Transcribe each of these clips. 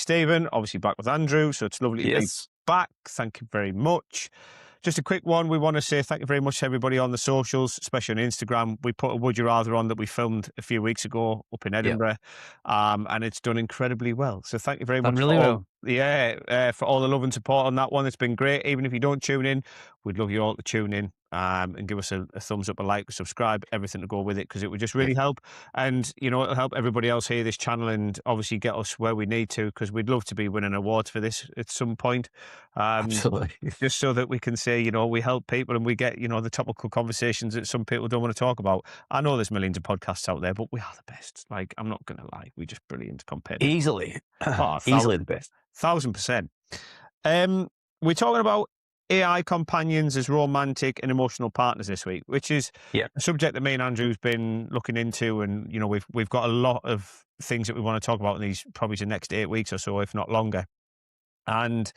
Stephen, obviously back with Andrew, so it's lovely to be back. Thank you very much. Just a quick one. We want to say thank you very much to everybody on the socials, especially on Instagram. We put a Would You Rather on that we filmed a few weeks ago up in Edinburgh, and it's done incredibly well. So thank you very much really for well. for all the love and support on that one. It's been great. Even if you don't tune in, we'd love you all to tune in and give us a thumbs up, a like, subscribe, everything to go with it, because it would just really help. And, you know, it'll help everybody else hear this channel and obviously get us where we need to, because we'd love to be winning awards for this at some point. Absolutely. Just so that we can say, you know, we help people and we get, you know, the topical conversations that some people don't want to talk about. I know there's millions of podcasts out there, but we are the best. Like, I'm not going to lie. We're just brilliant compared to Easily. Oh, Easily the best. 1000%. We're talking about AI companions as romantic and emotional partners this week, which is a subject that me and Andrew's been looking into, and you know we've got a lot of things that we want to talk about in these probably the next 8 weeks or so, if not longer. And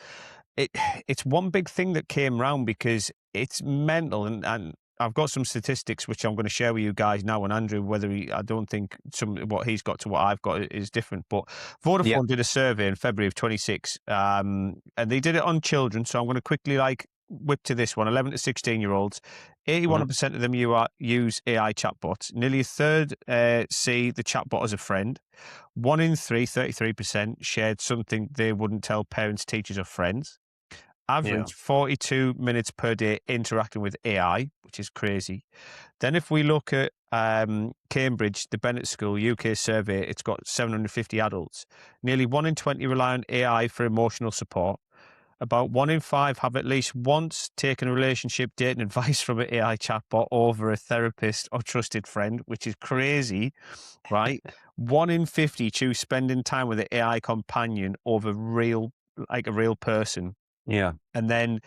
it's one big thing that came round because it's mental, and I've got some statistics which I'm going to share with you guys now. And Andrew, I don't think what he's got to what I've got is different, but Vodafone did a survey in February of 26, and they did it on children. So I'm going to quickly whip to this one: 11 to 16-year-olds. 81% of them use AI chatbots. Nearly a third see the chatbot as a friend. 1 in 3, 33%, shared something they wouldn't tell parents, teachers, or friends. Average 42 minutes per day interacting with AI, which is crazy. Then if we look at Cambridge, the Bennett School UK survey, it's got 750 adults. Nearly 1 in 20 rely on AI for emotional support. About 1 in 5 have at least once taken a relationship dating advice from an AI chatbot over a therapist or trusted friend, which is crazy, right? 1 in 50 choose spending time with an AI companion over a real person. Yeah. And then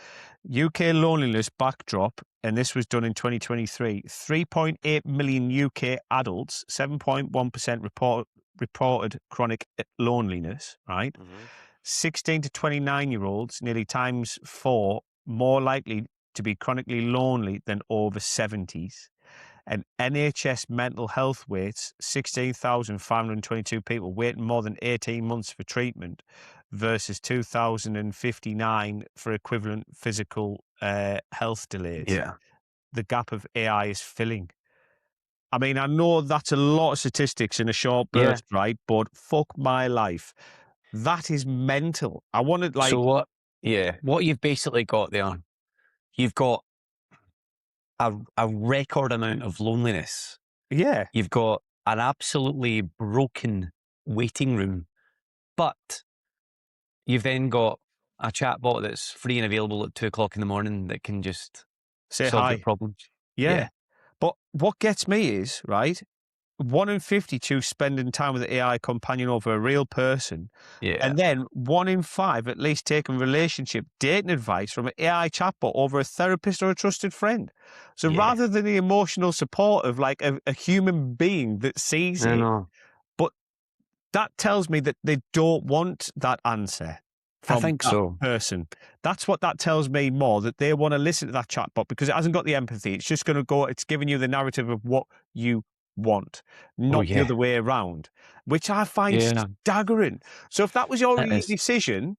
UK loneliness backdrop, and this was done in 2023, 3.8 million UK adults, 7.1% reported chronic loneliness, right? 16 to 29-year-olds, nearly times 4, more likely to be chronically lonely than over 70s. And NHS mental health waits 16,522 people waiting more than 18 months for treatment versus 2,059 for equivalent physical health delays. Yeah. The gap of AI is filling. I mean, I know that's a lot of statistics in a short burst, right? But fuck my life. That is mental. I wanted So what you've basically got there, you've got a record amount of loneliness. Yeah. You've got an absolutely broken waiting room, but you've then got a chatbot that's free and available at 2 o'clock in the morning that can just say solve hi. your problems. Yeah. But what gets me is, right, 1 in 50 choose spending time with an AI companion over a real person. Yeah. And then 1 in 5 at least taking relationship dating advice from an AI chatbot over a therapist or a trusted friend. So rather than the emotional support of like a human being that sees it, but that tells me that they don't want that answer from that person. That's what that tells me more, that they want to listen to that chatbot because it hasn't got the empathy. It's just going to go, it's giving you the narrative of what you want, not the other way around, which I find staggering. So if that was already a decision,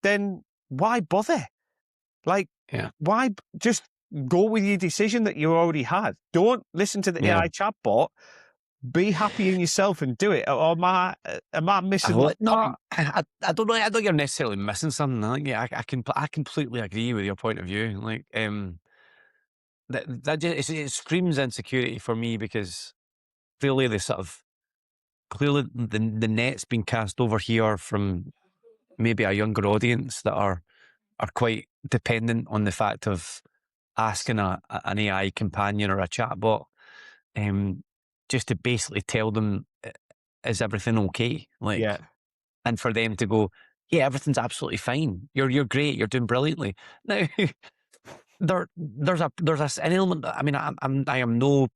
then why bother? Like, why just go with your decision that you already had? Don't listen to the AI chatbot. Be happy in yourself and do it. Or am I missing? No, I don't know. I don't think you're necessarily missing something. I completely agree with your point of view. Like, it screams insecurity for me because clearly the net's been cast over here from maybe a younger audience that are quite dependent on the fact of asking an AI companion or a chatbot, just to basically tell them, is everything okay? Like, and for them to go, yeah, everything's absolutely fine. You're great. You're doing brilliantly. Now, there's an element. I mean, I am no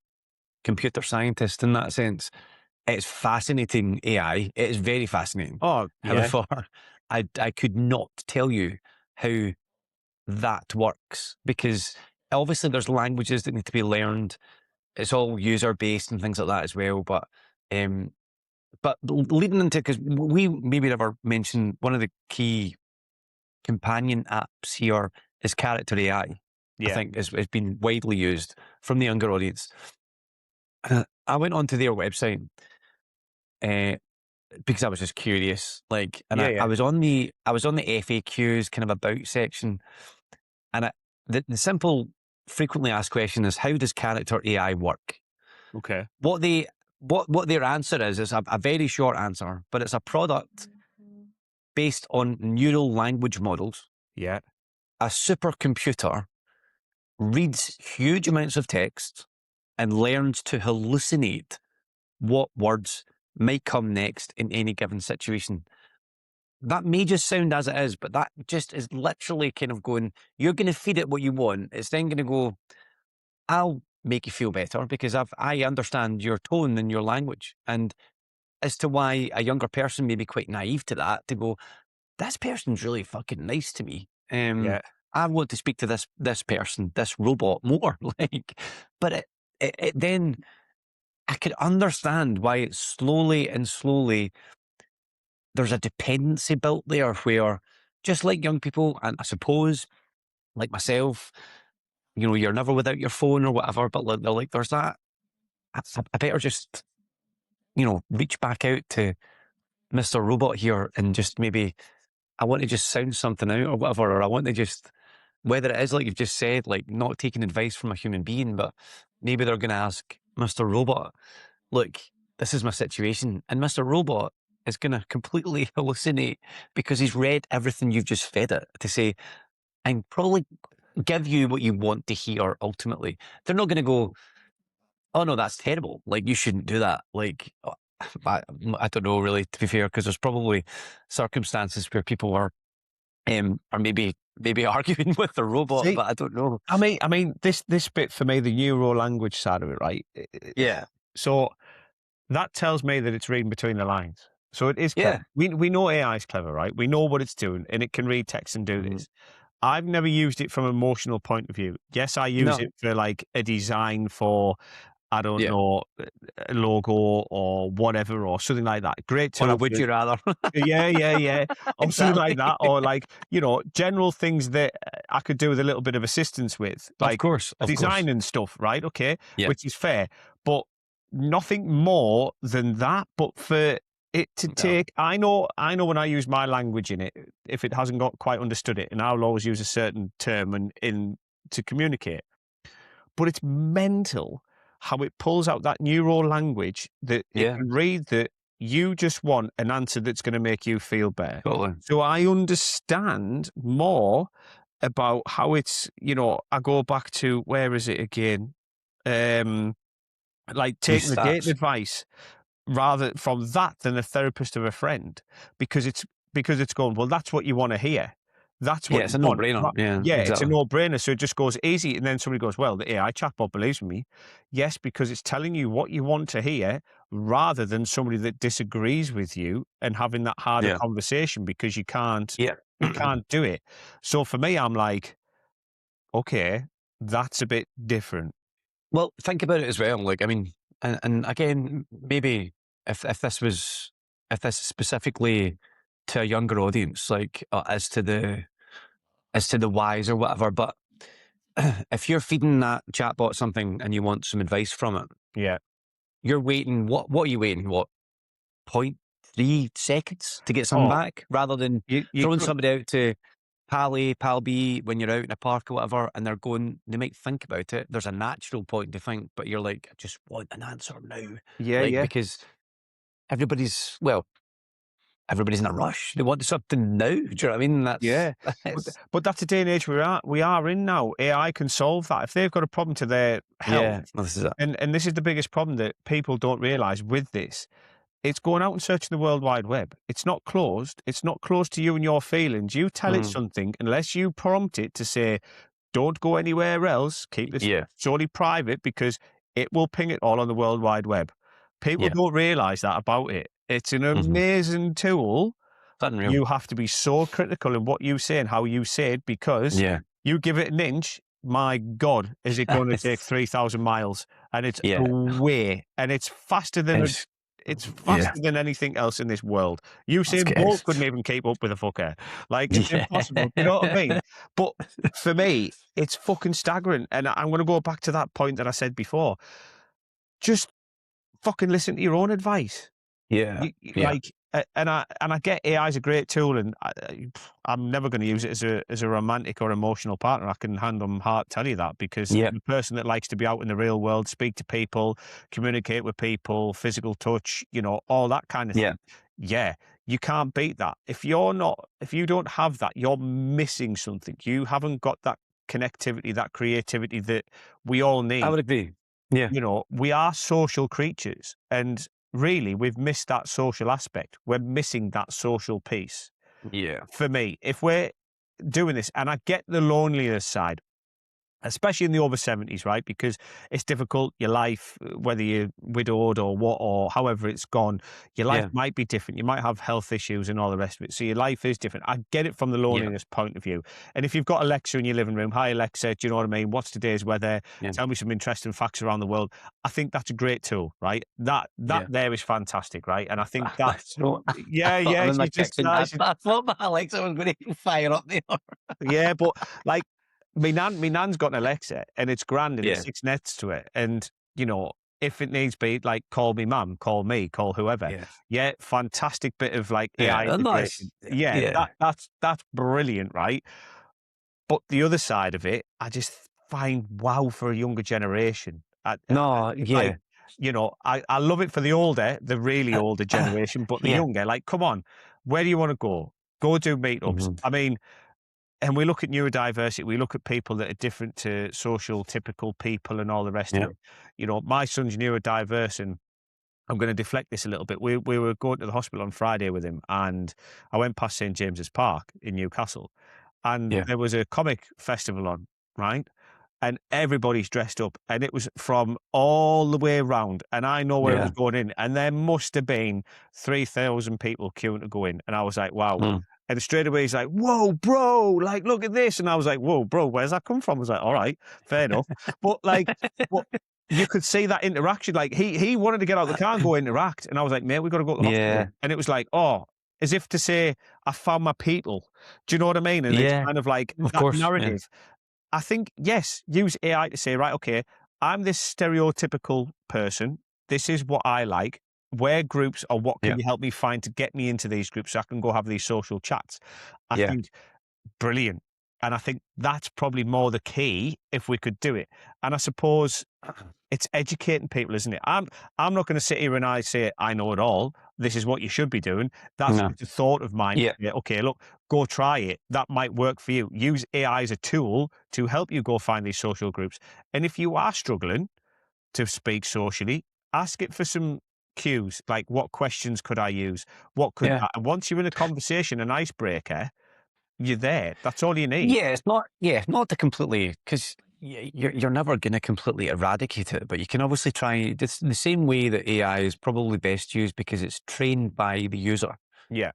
computer scientist in that sense. It's fascinating AI. It is very fascinating. Oh, yeah. However, I could not tell you how that works because obviously there's languages that need to be learned. It's all user based and things like that as well. But but leading into, because we maybe never mentioned one of the key companion apps here is Character AI. I think has been widely used from the younger audience. I went onto their website because I was just curious, like, and I was on the FAQs kind of about section, and the simple frequently asked question is, how does Character AI work? Okay. What their answer is a very short answer, but it's a product based on neural language models. Yeah. A supercomputer reads huge amounts of text and learns to hallucinate what words might come next in any given situation. That may just sound as it is, but that just is literally kind of going, you're going to feed it what you want. It's then going to go, I'll make you feel better because I understand your tone and your language. And as to why a younger person may be quite naive to that, to go, this person's really fucking nice to me. Yeah. I want to speak to this person, this robot more. Like, but it then I could understand why it's slowly and slowly there's a dependency built there where, just like young people, and I suppose like myself, you're never without your phone or whatever, but like, they're like, there's that. I better just, reach back out to Mr. Robot here and just maybe I want to just sound something out or whatever, or I want to just, whether it is like you've just said, like not taking advice from a human being, but maybe they're going to ask Mr. Robot, look, this is my situation. And Mr. Robot is going to completely hallucinate because he's read everything you've just fed it to say, and probably give you what you want to hear ultimately. They're not going to go, oh no, that's terrible. Like, you shouldn't do that. Like, I don't know really, to be fair, because there's probably circumstances where people are maybe arguing with the robot, See, but I don't know. I mean, this bit for me, the neuro language side of it, right? Yeah. So that tells me that it's reading between the lines. So it is clever. Yeah. We know AI is clever, right? We know what it's doing, and it can read text and do this. I've never used it from an emotional point of view. Yes, I use No. it for like a design for, I don't Yeah. know, a logo or whatever, or something like that. Great tool. Or a would you rather? Yeah. Or something like Exactly. that. Or like, general things that I could do with a little bit of assistance with, Of like course. design and stuff, right? Okay. Yeah. Which is fair. But nothing more than that. But for it to take, I know when I use my language in it, if it hasn't got quite understood it, and I'll always use a certain term in to communicate. But it's mental how it pulls out that neural language that it can read, that you just want an answer that's going to make you feel better. Totally. So I understand more about how it's, I go back to, where is it again? Like taking the dating advice rather from that than a therapist of a friend, because it's going, well, that's what you want to hear. That's what it's you a want. no-brainer. Yeah, It's a exactly. no-brainer. So it just goes easy. And then somebody goes, well, the AI chatbot believes in me. Yes, because it's telling you what you want to hear rather than somebody that disagrees with you and having that harder conversation, because you can't do it. So for me, I'm like, okay, that's a bit different. Well, think about it as well. Like, I mean, and again, maybe if this is specifically to a younger audience, like as to the whys or whatever, but if you're feeding that chatbot something and you want some advice from it, Yeah. you're waiting. What are you waiting? What, 0.3 seconds to get something Oh, back, rather than you throwing could, somebody out to Pal A, Pal B when you're out in a park or whatever, and they might think about it. There's a natural point to think, but you're like, I just want an answer now. Like, yeah. because everybody's in a rush. They want something now. Do you know what I mean? Yeah, but that's the day and age we are in now. AI can solve that if they've got a problem to their health, this is it. and this is the biggest problem that people don't realise with this. It's going out and searching the World Wide Web. It's not closed. It's not closed to you and your feelings. You tell it something, unless you prompt it to say, don't go anywhere else, keep this solely private, because it will ping it all on the World Wide Web. People don't realise that about it. It's an amazing tool. Unreal. You have to be so critical in what you say and how you say it, because you give it an inch, my God, is it going to take 3,000 miles? And it's away, and it's faster than It's Yeah. faster than anything else in this world. That's Usain good. Bolt couldn't even keep up with a fucker. Like, it's Yeah. impossible. You know what I mean? But for me, it's fucking staggering. And I'm going to go back to that point that I said before. Just fucking listen to your own advice. Yeah. Yeah. Like, and I get AI is a great tool, and I'm never going to use it as a romantic or emotional partner. I can hand on heart tell you that, because Yeah. I'm a person that likes to be out in the real world, speak to people, communicate with people, physical touch, all that kind of Yeah. thing. Yeah, you can't beat that. If you don't have that, you're missing something. You haven't got that connectivity, that creativity that we all I need. would agree. Yeah. We are social creatures, and really we've missed that social aspect. We're missing that social piece. Yeah. For me, if we're doing this, and I get the loneliness side, especially in the over 70s, right? Because it's difficult. Your life, whether you're widowed or what, or however it's gone, your life Yeah. might be different. You might have health issues and all the rest of it. So your life is different. I get it from the Yeah. loneliness point of view. And if you've got Alexa in your living room, hi Alexa, do you know what I mean? What's today's weather? Yeah. Tell me some interesting facts around the world. I think that's a great tool, right? That Yeah. there is fantastic, right? And I think that, So yeah, thought I'm yeah, in my she's just kitchen. nice. I thought my Alexa was going to fire up there. Yeah, but like my nan's got an Alexa and it's grand and it Yeah. sits next to it. And, if it needs be, like, call me mum, call me, call whoever. Yeah. Yeah, fantastic bit of like Yeah. AI Nice. integration. Yeah, Yeah. that's brilliant, right? But the other side of it, I just find wow for a younger generation. No. It's like, Yeah. I love it for the older, the really older generation, but the Yeah. younger, like, come on, where do you want to go? Go do meetups. Mhm. I mean, and we look at neurodiversity, we look at people that are different to social typical people and all the rest of Yeah. it. My son's neurodiverse, and I'm going to deflect this a little bit. We were going to the hospital on Friday with him, and I went past St James's Park in Newcastle, and Yeah. there was a comic festival on, right? And everybody's dressed up, and it was from all the way around. And I know where it was Yeah. going in, and there must have been 3,000 people queuing to go in. And I was like, wow. Mm. And straight away he's like, whoa, bro, like, look at this. And I was like, whoa, bro, where's that come from? I was like, all right, fair enough. But like, but you could see that interaction. Like, he wanted to get out of the car and go interact. And I was like, mate, we got to go to the hospital. Yeah. And it was like, oh, as if to say, I found my people. Do you know what I mean? And it's Yeah. kind of like Of that course. Yeah. narrative. I think, yes, use AI to say, right, okay, I'm this stereotypical person. This is what I like. Where groups, or what Yeah. can you help me find to get me into these groups so I can go have these social chats? I Yeah. think brilliant. And I think that's probably more the key if we could do it. And I suppose it's educating people, isn't it? I'm not going to sit here and I say I know it all. This is what you should be doing. That's No. just a thought of mine. Yeah. Yeah, okay, look, go try it. That might work for you. Use AI as a tool to help you go find these social groups. And if you are struggling to speak socially, ask it for some cues, like what questions could I use? What could Yeah. and once you're in a conversation, an icebreaker, you're there. That's all you need. Yeah. It's not. Yeah. Not to completely, because you're never going to completely eradicate it, but you can obviously try. It's the same way that AI is probably best used because it's trained by the user. Yeah.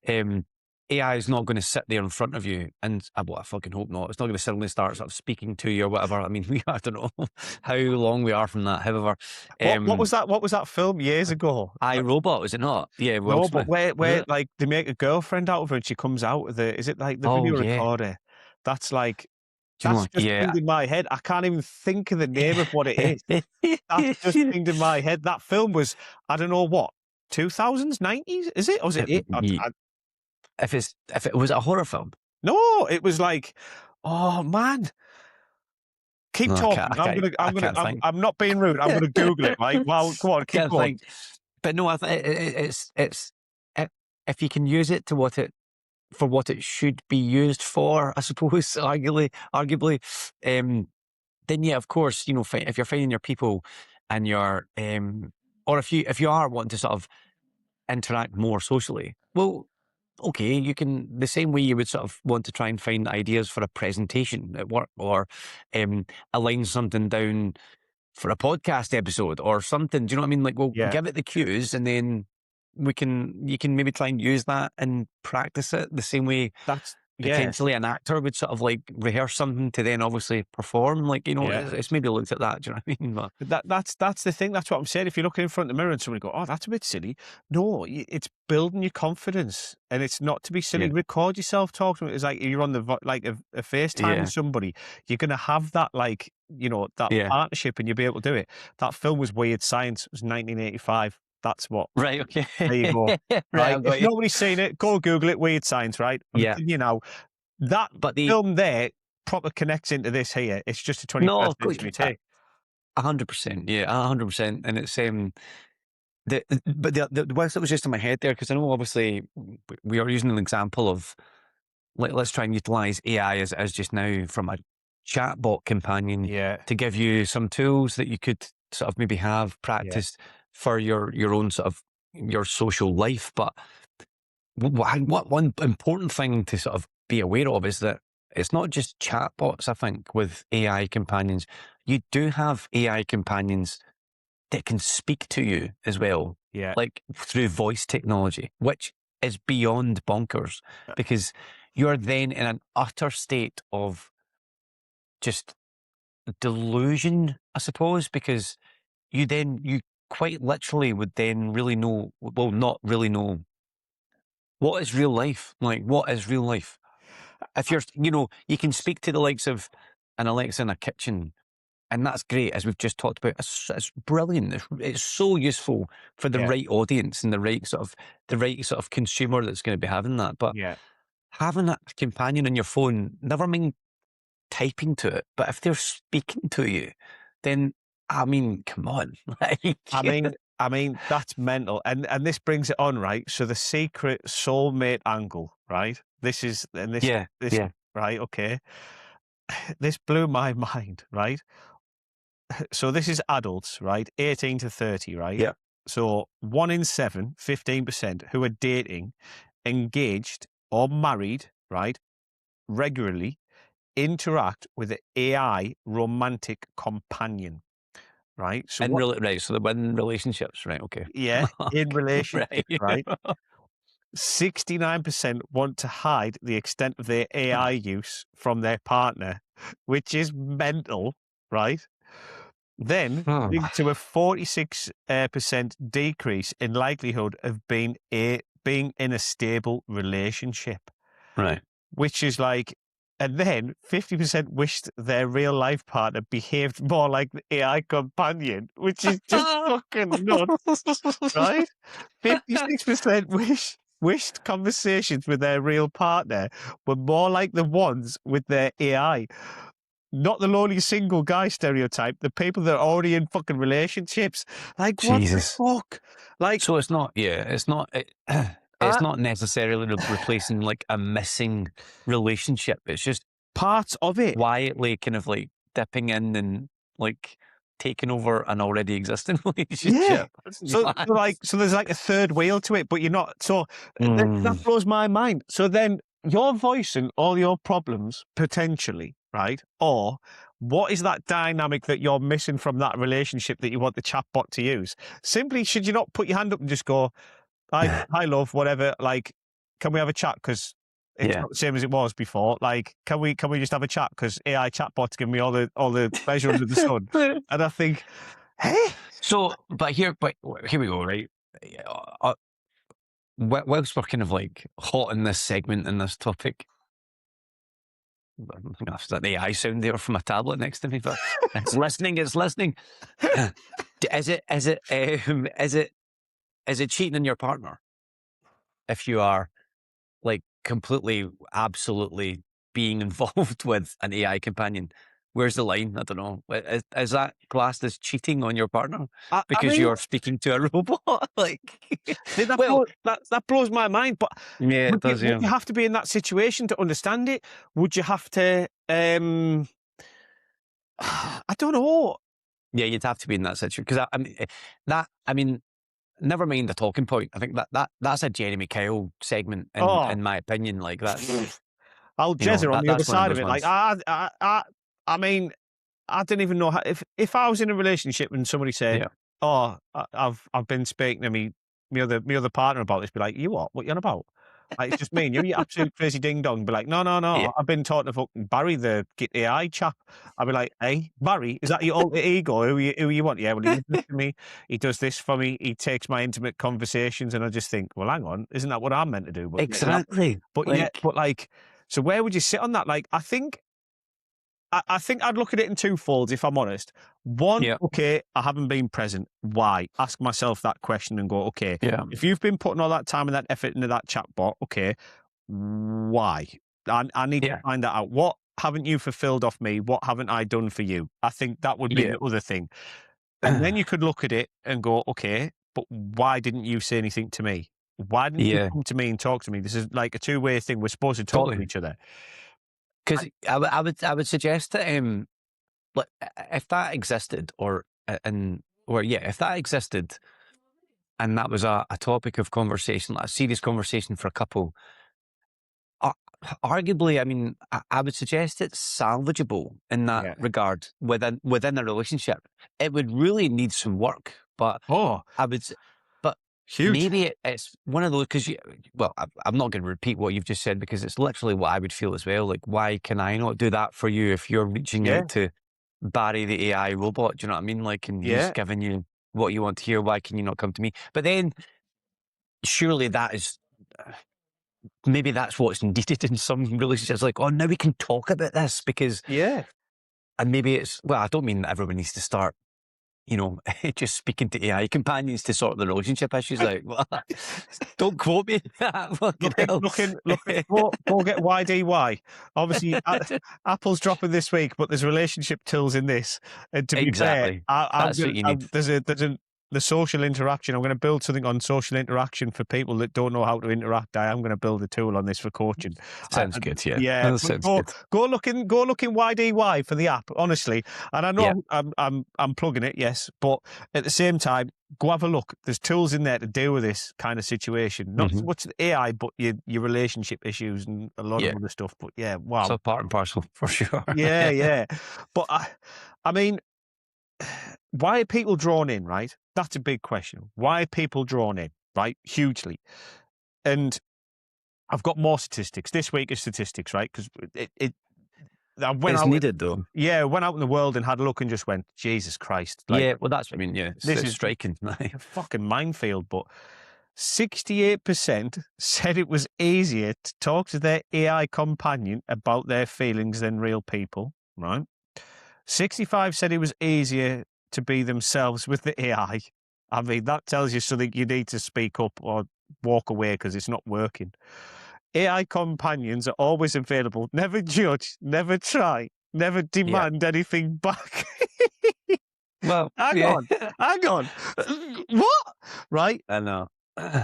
AI is not going to sit there in front of you and, well, I fucking hope not. It's not going to suddenly start sort of speaking to you or whatever. I mean, I don't know how long we are from that. However, What was that? What was that film years ago? I, Robot, was it not? Yeah, Will No, but Smith. Was where it? like they make a girlfriend out of her and she comes out with is it like the Oh video yeah. recorder? That's like Do you know that's what? just Yeah. pinged in my head. I can't even think of the name of what it is. That's just pinged in my head. That film was, I don't know what, 2000s, 90s, is it? Or was it it? If it was a horror film. No, it was like, oh man. Keep No, talking. I can't think. I'm not being rude. I'm gonna Google it, right? Well, come on, I keep can't going. think. But no, it's if if you can use it to for what it should be used for, I suppose, arguably, then yeah, of course, if you're finding your people and you're, or if you are wanting to sort of interact more socially, well, okay, you can, the same way you would sort of want to try and find ideas for a presentation at work, or align something down for a podcast episode or something. Do you know what I mean? Like, we'll Yeah, give it the cues, and then you can maybe try and use that and practice it the same way. that's Yeah, potentially an actor would sort of like rehearse something to then obviously perform. Like, yeah. it's maybe looked at that. Do you know what I mean? But But that's the thing. That's what I'm saying. If you look in front of the mirror and somebody go, "Oh, that's a bit silly," no, it's building your confidence, and it's not to be silly. yeah, Record yourself talking. It's like you're on the like a FaceTime with yeah, somebody. You're gonna have that like that yeah. partnership, and you'll be able to do it. That film was Weird Science. It was 1985. That's what. Right. Okay. There you go. Right. Right. I've If got you. nobody's seen it, go Google it. Weird Science. Right. I'm Yeah. telling you now. That But film there proper connects into this here. It's just a no, 21st of course, century take. 100%. Yeah, 100%. And it's but the words that was just in my head there, because I know obviously we are using an example of let's try and utilize AI as just now from a chatbot companion Yeah. to give you some tools that you could sort of maybe have Yeah. practiced for your own sort of your social life. But what one important thing to sort of be aware of is that it's not just chatbots. I think with AI companions, you do have AI companions that can speak to you as well, Yeah. like through voice technology, which is beyond bonkers Uh, because you're then in an utter state of just delusion, I suppose, because you quite literally would then really know, well, not really know what is real life. Like, what is real life? If you can speak to the likes of an Alexa in a kitchen. And that's great, as we've just talked about. It's brilliant. It's so useful for the Yeah. right audience and the right sort of consumer that's going to be having that. But Yeah. having that companion on your phone, never mind typing to it, but if they're speaking to you, then I mean, come on, like, I mean, that's mental. And this brings it on, right? So the secret soulmate angle, right? This is and yeah, this yeah, right, okay. This blew my mind, right? So this is adults, right? 18 to 30, right? yeah, So 1 in 7, 15%, who are dating, engaged or married, right, regularly interact with an AI romantic companion, right? So and what really, right. So the win relationships, right? Okay, yeah, in right. relationships, right? 69% want to hide the extent of their AI use from their partner, which is mental, right? Then Oh, linked to a 46% decrease in likelihood of being in a stable relationship, right. which is like, and then 50% wished their real life partner behaved more like the AI companion, which is just fucking nuts, right? 56% wished conversations with their real partner were more like the ones with their AI. Not the lonely single guy stereotype, the people that are already in fucking relationships. Like, what the Jesus. fuck? Like, So it's not, yeah, it's uh, not necessarily replacing like a missing relationship. It's just parts of it. quietly kind of like dipping in and like taking over an already existing Yeah. relationship. That's Like, nuts. so there's like a third wheel to it, but you're not. So that Mm, blows my mind. So then you're voicing all your problems potentially, right? Or what is that dynamic that you're missing from that relationship that you want the chatbot to use? Simply, should you not put your hand up and just go, hi, love, whatever. Like, can we have a chat? Because it's yeah. not the same as it was before. Like, can we just have a chat? Because AI chatbots give me all the pleasure under the sun. And I think, hey, But here we go, right? Whilst we're kind of like hot in this segment in this topic, I don't think that's that AI sound there from a tablet next to me, but it's listening. It's listening. Is it cheating on your partner if you are like completely, absolutely being involved with an AI companion? Where's the line? I don't know. Is that classed as cheating on your partner I because mean, you're speaking to a robot? Like, well, that blows my mind. But yeah, it would you does. would Yeah, you have to be in that situation to understand it? Would you have to? I don't know. yeah, you'd have to be in that situation because I mean, never mind the talking point. I think that's a Jeremy Kyle segment, Oh, in my opinion. Like that's I'll jezzer on the other that's one of side of those it. Like ones. I mean, I don't even know how, if I was in a relationship and somebody said, Yeah. "Oh, I've been speaking to me other partner about this," be like, "You what? What you on about?" Like, it's just me and you absolute crazy ding dong. Be like, no, no, no. Yeah, I've been talking to fucking Barry, the AI chap. I'll be like, hey, Barry, is that your alter ego? Who you want? Yeah, well, he does this to me. He does this for me. He takes my intimate conversations, and I just think, well, hang on, isn't that what I'm meant to do? But exactly. but like, so where would you sit on that? Like, I think I'd look at it in two folds, if I'm honest. One, Yeah, okay, I haven't been present. Why? Ask myself that question and go, okay, yeah, if you've been putting all that time and that effort into that chatbot, okay, why? I need to yeah, find that out. What haven't you fulfilled off me? What haven't I done for you? I think that would be yeah. the other thing. And then you could look at it and go, okay, but why didn't you say anything to me? Why didn't you Yeah, come to me and talk to me? This is like a two-way thing. We're supposed to talk to totally. each other. Because I would suggest that like if that existed, if that existed, and that was a topic of conversation, like a serious conversation for a couple, ar- arguably, I mean, I would suggest it's salvageable in that Yeah. regard within a relationship. It would really need some work, but Oh, I would, s- but huge. maybe it's one of those because I'm not going to repeat what you've just said because it's literally what I would feel as well. Like, why can I not do that for you if you're reaching Yeah. out to Barry the AI robot? Do you know what I mean? Like, and he's Yeah. giving you what you want to hear. Why can you not come to me? But then surely that is maybe that's what's needed in some relationships. Like, oh, now we can talk about this because, Yeah. and maybe it's, well, I don't mean that everyone needs to start, just speaking to AI companions to sort the relationship issues out. Well, don't quote me. Fucking hell. Go get YDY. Obviously, Apple's dropping this week, but there's relationship tools in this. And to be fair, Exactly. That's what you need. the social interaction. I'm going to build something on social interaction for people that don't know how to interact. I am going to build a tool on this for coaching. Sounds good. Yeah. Yeah, That but sounds good. go looking YDY for the app, honestly. And I Yeah. know I'm plugging it, yes, but at the same time, go have a look. There's tools in there to deal with this kind of situation. Not so Hmm. much the AI, but your relationship issues and a lot of Yeah. other stuff. But yeah, wow. So part and parcel for sure. Yeah, yeah. But I mean, why are people drawn in, right? That's a big question. Why are people drawn in, right? Hugely. And I've got more statistics. This week is statistics, right? Because I went It's out, needed though. went out in the world and had a look and just went, Jesus Christ. Like, Yeah. Well, that's what I mean. Yeah. this It's is striking. a fucking minefield. But 68% said it was easier to talk to their AI companion about their feelings than real people, right? 65 said it was easier to be themselves with the AI. I mean, that tells you something. You need to speak up or walk away because it's not working. AI companions are always available. Never judge, never try, never Yeah. demand anything back. Well, Hang yeah. on, hang on. What? Right? I know.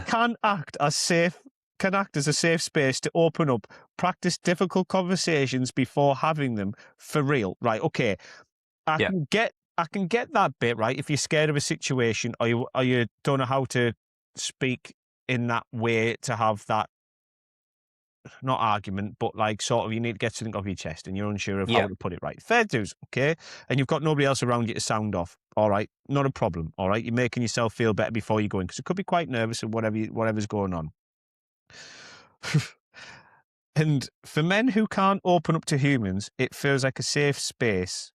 Can act as safe. Can act as a safe space to open up, practice difficult conversations before having them for real. Right? Okay. Yeah. I can get that bit, right? If you're scared of a situation or you don't know how to speak in that way to have that, not argument, but like sort of you need to get something off your chest and you're unsure of how Yeah. to put it right. Fair dues, okay? And you've got nobody else around you to sound off. All right, not a problem. All right, you're making yourself feel better before you go in because it could be quite nervous and whatever's going on. And for men who can't open up to humans, it feels like a safe space.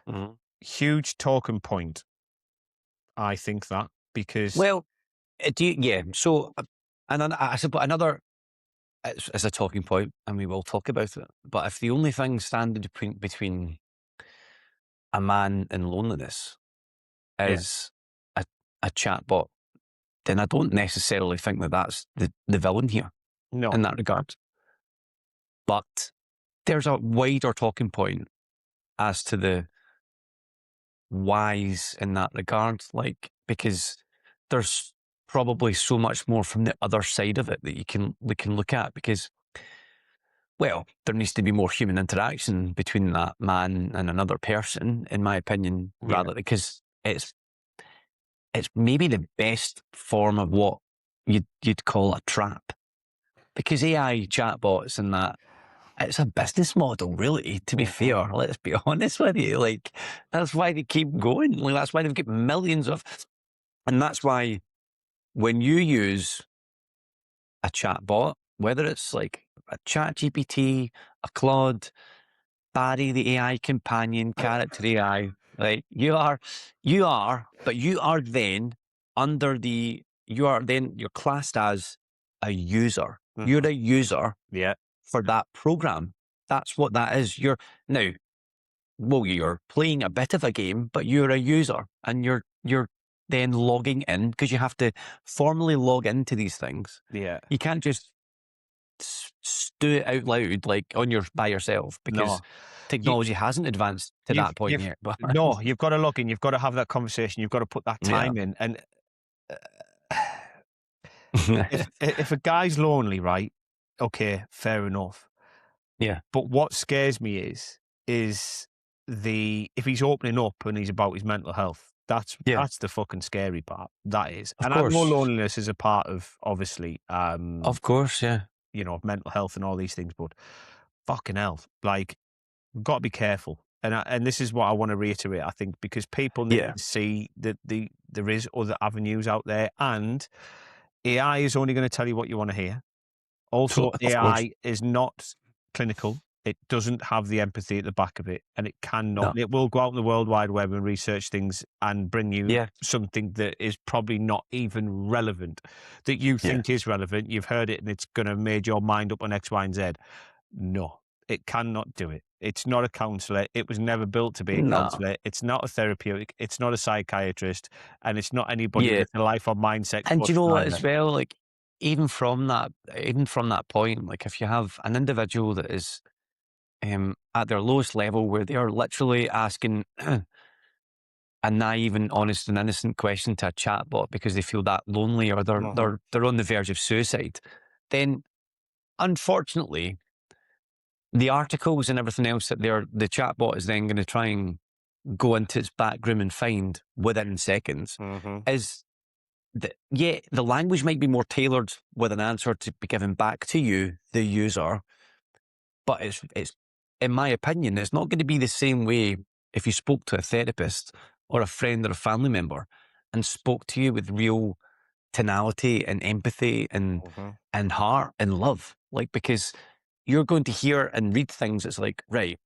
Mhm. Huge talking point. I think that because Well, do you, yeah. So, and then I suppose another is a talking point, and we will talk about it. But if the only thing standing between a man and loneliness yeah, is a, a chatbot, then I don't necessarily think that that's the villain here no, in that regard. But there's a wider talking point as to the whys in that regard, like because there's probably so much more from the other side of it that we can look at because well, there needs to be more human interaction between that man and another person, in my opinion, yeah, rather because it's maybe the best form of what you'd call a trap. Because AI chatbots and that, it's a business model, really, to be mhm, fair. Let's be honest with you. Like, that's why they keep going. Like, that's why they've got millions of, and that's why when you use a chatbot, whether it's like a chat GPT, a Claude, Barry, the AI companion, character AI, right? But you are then you're classed as a user. You're Mhm. a user Yeah. for that program. That's what that is. Now, well, you're playing a bit of a game, but you're a user and you're then logging in because you have to formally log into these things. Yeah. You can't just do it out loud like on your by yourself because No. You technology hasn't advanced to that point you've yet. But no, you've got to log in, you've got to have that conversation, you've got to put that yeah, time in, and if a guy's lonely, right, okay, fair enough. yeah, But what scares me is the if he's opening up and he's about his mental health, yeah. that's the fucking scary part. That is. Of And I know course, loneliness is a part of obviously of course, yeah, mental health and all these things, but fucking hell, like we've got to be careful. And this is what I want to reiterate, I think, because people need yeah. to see that there is other avenues out there, and AI is only going to tell you what you want to hear. So Also, of course, AI is not clinical. It doesn't have the empathy at the back of it, and it cannot. no, It will go out in the World Wide Web and research things and bring you yeah, something that is probably not even relevant, that you yeah, think is relevant. You've heard it, and it's going to made your mind up on X, Y, and Z. No, it cannot do it. It's not a counselor. It was never built to be a no, counselor. It's not a therapeutic. It's not a psychiatrist, and it's not anybody yeah. that's a life or mindset And coach you know what, either. as well, like even from that point, like if you have an individual that is at their lowest level where they are literally asking a naive and honest and innocent question to a chatbot because they feel that lonely or Mhm. they're on the verge of suicide, then unfortunately the articles and everything else that the chatbot is then going to try and go into its back room and find within seconds Mhm. is yeah, the language might be more tailored with an answer to be given back to you, the user, but it's in my opinion, it's not going to be the same way if you spoke to a therapist or a friend or a family member and spoke to you with real tonality and empathy Mhm. and heart and love. Like because you're going to hear and read things that's like, right,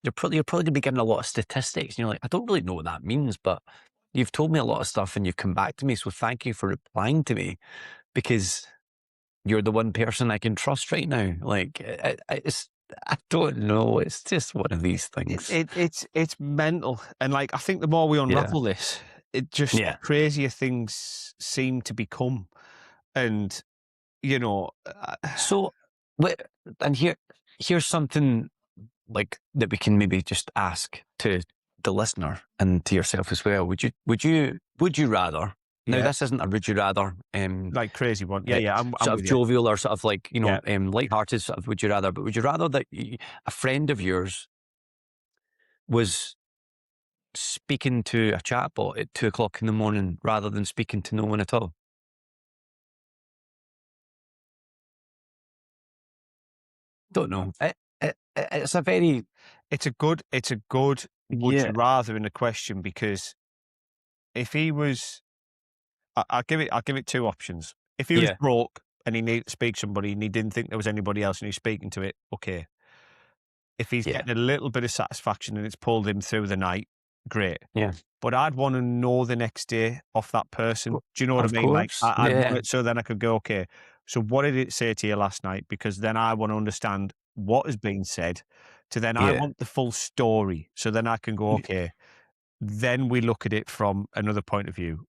you're probably gonna be given a lot of statistics and you're like, I don't really know what that means, but you've told me a lot of stuff and you've come back to me. So thank you for replying to me because you're the one person I can trust right now. Like I don't know. It's just one of these things. It's mental, and like I think the more we Yeah. unravel this, it just Yeah. crazier things seem to become, and you know, So, wh- and here's something like that we can maybe just ask to the listener and to yourself as well. Would you rather? Now, yeah, this isn't a would you rather, like crazy one. Yeah, yeah, I'm sort of with you. jovial or sort of like, Yeah, lighthearted sort of would you rather, but would you rather that a friend of yours was speaking to a chatbot at 2 o'clock in the morning rather than speaking to no one at all? Don't know. It's a very, it's a good would yeah, you rather in the question, because if he was, I'll give it two options. If he was yeah, broke and he needed to speak to somebody and he didn't think there was anybody else and he's speaking to it, okay. If he's yeah, getting a little bit of satisfaction and it's pulled him through the night, great. yeah. But I'd want to know the next day off that person. Do you know what I Of mean? Like course. I'd want Yeah, it so then I could go, okay, so what did it say to you last night? Because then I want to understand what has been said. To then I yeah, want the full story. So then I can go, okay, then we look at it from another point of view.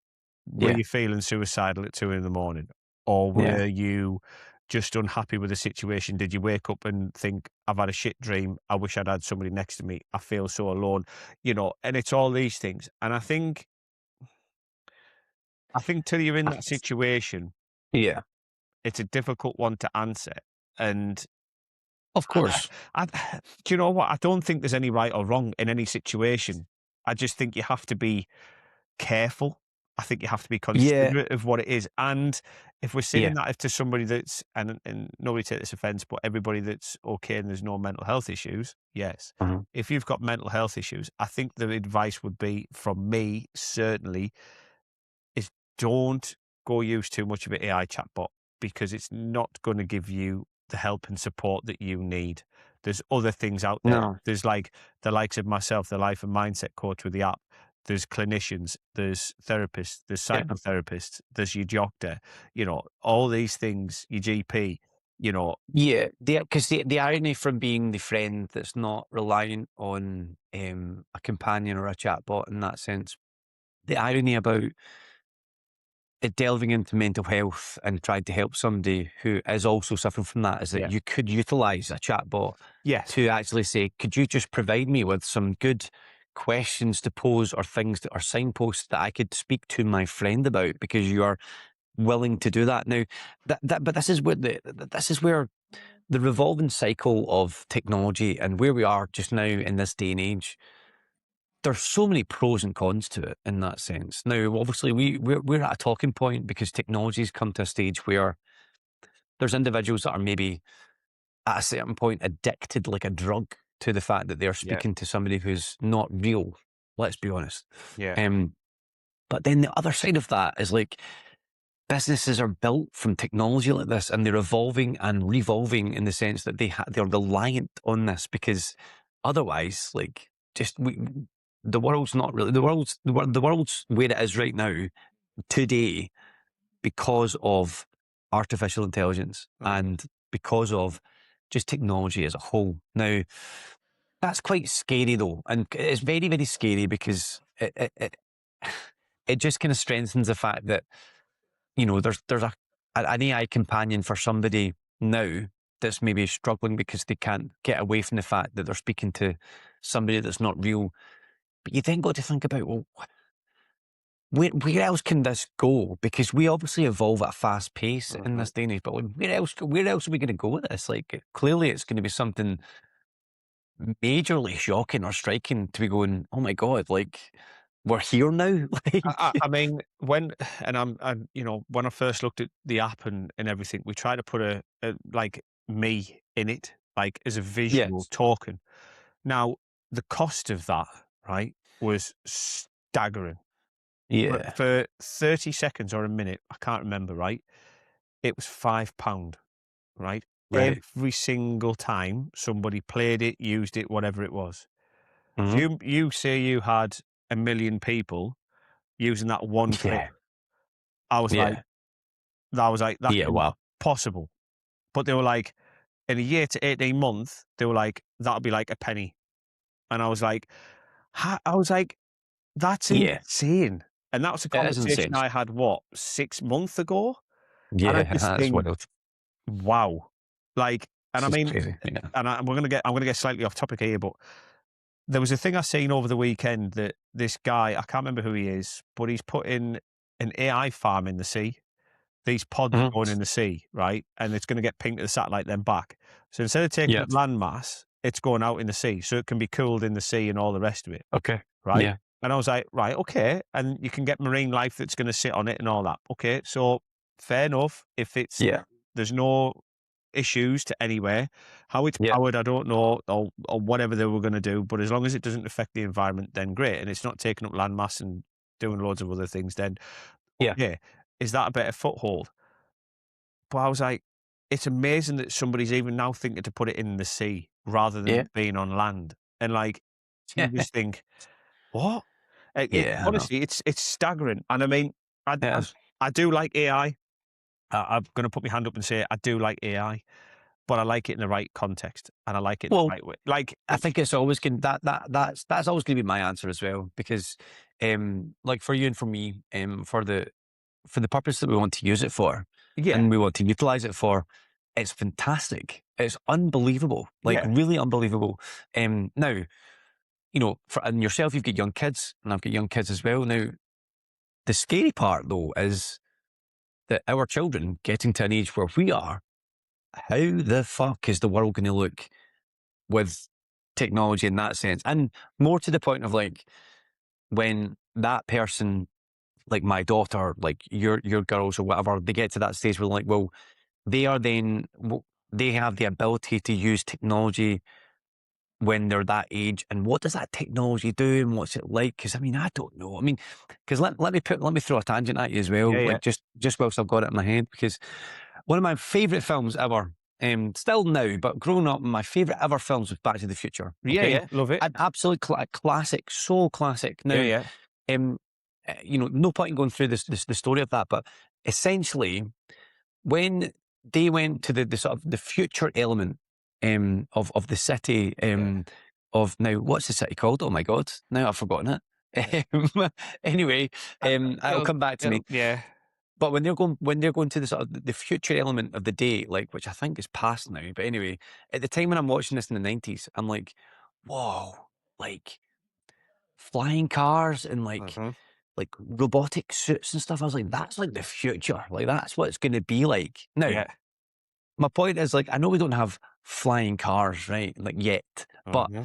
Were yeah, you feeling suicidal at 2 in the morning? Or yeah. were you just unhappy with the situation? Did you wake up and think, I've had a shit dream. I wish I'd had somebody next to me. I feel so alone, and it's all these things. And I think till you're in that situation, Yeah, it's a difficult one to answer. And of I, course. do you know what? I don't think there's any right or wrong in any situation. I just think you have to be careful. I think you have to be Yeah, considerate of what it is. And if we're saying yeah, that to somebody that's, and nobody take this offense, but everybody that's okay and there's no mental health issues, yes. mhm, If you've got mental health issues, I think the advice would be from me, certainly, is don't go use too much of an AI chatbot. because it's not going to give you the help and support that you need. There's other things out there. No. There's like the likes of myself, the life and mindset coach with the app. There's clinicians, there's therapists, there's Yeah. psychotherapists, there's your doctor, all these things, your GP, Yeah, because the irony from being the friend that's not reliant on a companion or a chatbot in that sense, the irony about it delving into mental health and trying to help somebody who is also suffering from that is that yeah. you could utilize a chatbot Yes. to actually say, could you just provide me with some good questions to pose or things that are signposts that I could speak to my friend about because you are willing to do that now. But this is where the revolving cycle of technology and where we are just now in this day and age. There's so many pros and cons to it in that sense. Now, obviously, we're at a talking point because technology's come to a stage where there's individuals that are maybe at a certain point addicted like a drug to the fact that they're Yeah. speaking to somebody who's not real. Let's be honest. Yeah. But then the other side of that is like businesses are built from technology like this, and they're evolving and revolving in the sense that they're reliant on this because otherwise, like, the world's not really the world's where it is right now today because of artificial intelligence Mhm. and because of just technology as a whole. Now, that's quite scary though, and it's very, very scary because it just kind of strengthens the fact that there's an AI companion for somebody now that's maybe struggling because they can't get away from the fact that they're speaking to somebody that's not real. But you then got to think about, well, where else can this go? Because we obviously evolve at a fast pace in Mhm. this day and age, but where else are we going to go with this? Like, clearly it's going to be something majorly shocking or striking to be going, oh my God, like, we're here now. I mean, when and when I first looked at the app and everything, we try to put like me in it, like as a visual Yes. token. Now, the cost of that, right, was staggering. Yeah. For 30 seconds or a minute, I can't remember, right? It was £5, right? Right. Every single time somebody played it, used it, whatever it was. If Hmm. you say you had 1 million people using that one clip, Yeah. I was like, Yeah. that's Yeah. Wow. impossible. But they were like, in a year to 18 months, they were like, that'll be like a penny. And I was like, I was like, that's Yeah. insane. And that was a It is conversation insane. I had, what, 6 months ago? And I Yeah, just that's think, wild. wow. Like, and This I is mean, crazy. Yeah. I'm gonna get slightly off topic here, but there was a thing I seen over the weekend that this guy, I can't remember who he is, but he's put in an AI farm in the sea. These pods are Mhm. going in the sea, right? And it's going to get pinged to the satellite, then back. So instead of taking Yeah. up land mass, it's going out in the sea, so it can be cooled in the sea and all the rest of it, Okay. right? Yeah. And I was like, right, okay, and you can get marine life that's going to sit on it and all that. Okay, so fair enough. If Yeah. there's no issues to anywhere. How it's Yeah. powered, I don't know, or whatever they were going to do. But as long as it doesn't affect the environment, then great. And it's not taking up land mass and doing loads of other things, then Yeah. okay. Is that a better foothold? But I was like, it's amazing that somebody's even now thinking to put it in the sea rather than Yeah. it being on land. And like, you Yeah. just think, what? Yeah. I know. Honestly, it's staggering. And I mean, I, It I, is. I do like AI. I'm going to put my hand up and say I do like AI, but I like it in the right context and I like it in the Well, right way. Like, I think it's always going that's always going to be my answer as well because, like for you and for me, for the purpose that we want to use it for, yeah, and we want to utilize it for, it's fantastic. It's unbelievable, like yeah, really unbelievable. Now, and yourself, you've got young kids, and I've got young kids as well. Now, the scary part though is that our children getting to an age where we are, how the fuck is the world going to look with technology in that sense? And more to the point of like when that person, like my daughter, like your girls or whatever, they get to that stage where like, well, they are then they have the ability to use technology when they're that age, and what does that technology do and what's it like? Because I mean, I don't know. I mean, because let me throw a tangent at you as well, yeah, yeah, like just whilst I've got it in my head, because One of my favourite films ever, still now, but growing up, my favourite ever films was Back to the Future. Yeah, Okay, yeah, love it. an absolute classic, so classic. Yeah, Now, yeah, no point in going through the story of that, but essentially, when they went to the sort of the future element of the city yeah. of now, what's the city called? Oh my God, now I've forgotten it. Anyway, it'll come back to me. Yeah, But when they're going to the sort of the future element of the day, like, which I think is past now, but anyway, at the time when I'm watching this in the 90s, I'm like, whoa, like flying cars and hmm, like robotic suits and stuff. I was like, that's like the future. Like that's what it's going to be like. Now, yeah, my point is, like, I know we don't have flying cars, right? Like yet, but hmm,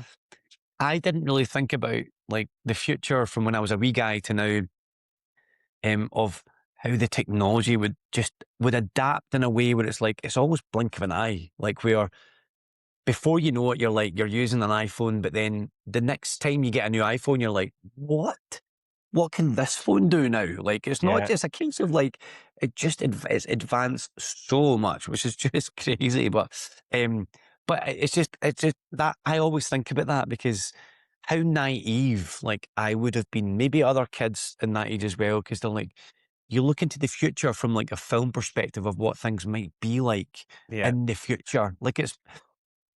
I didn't really think about like the future from when I was a wee guy to now, of how the technology would adapt in a way where it's like it's always blink of an eye. Like where before you know it, you're using an iPhone, but then the next time you get a new iPhone, you're like, what? What can this phone do now? Like, it's not yeah. just a case of like, it's advanced so much, which is just crazy. But it's just that I always think about that because how naive, like I would have been, maybe other kids in that age as well, because they're like, you look into the future from like a film perspective of what things might be like Yeah. in the future. Like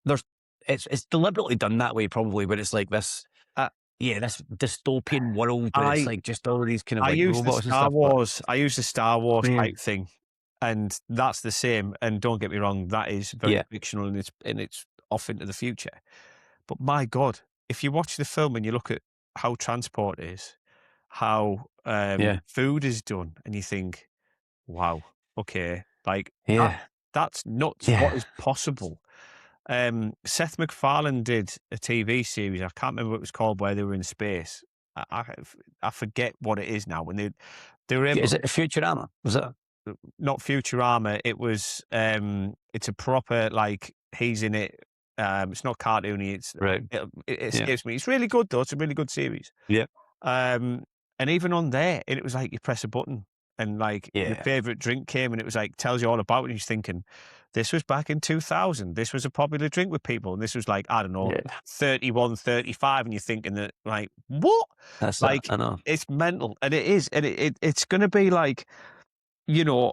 there's, it's deliberately done that way probably, but it's like this, I yeah, this dystopian world where it's I like just all these kind of I like use the robots and Star stuff. But Wars. I use the Star Wars yeah, type thing, and that's the same. And don't get me wrong, that is very yeah, fictional and it's off into the future. But my God, if you watch the film and you look at how transport is, how yeah, food is done, and you think, wow, okay, like that yeah, that's nuts. What yeah, is possible? Seth MacFarlane did a TV series. I can't remember what it was called, where they were in space. I forget what it is now. When they were Is able, it Futurama? Was it? not Futurama. It was it's a proper, like, he's in it. It's not cartoony. Right. It Yeah, escapes me. It's really good though. It's a really good series. yeah, Um, and even on there, it was like you press a button and like your yeah, favorite drink came and it was like tells you all about it. And you're thinking, this was back in 2000. This was a popular drink with people. And this was like, I don't know, yeah. 31, 35. And you're thinking that, like, what? That's it. Like, I know. it's mental. And it is. And it's going to be like, you know,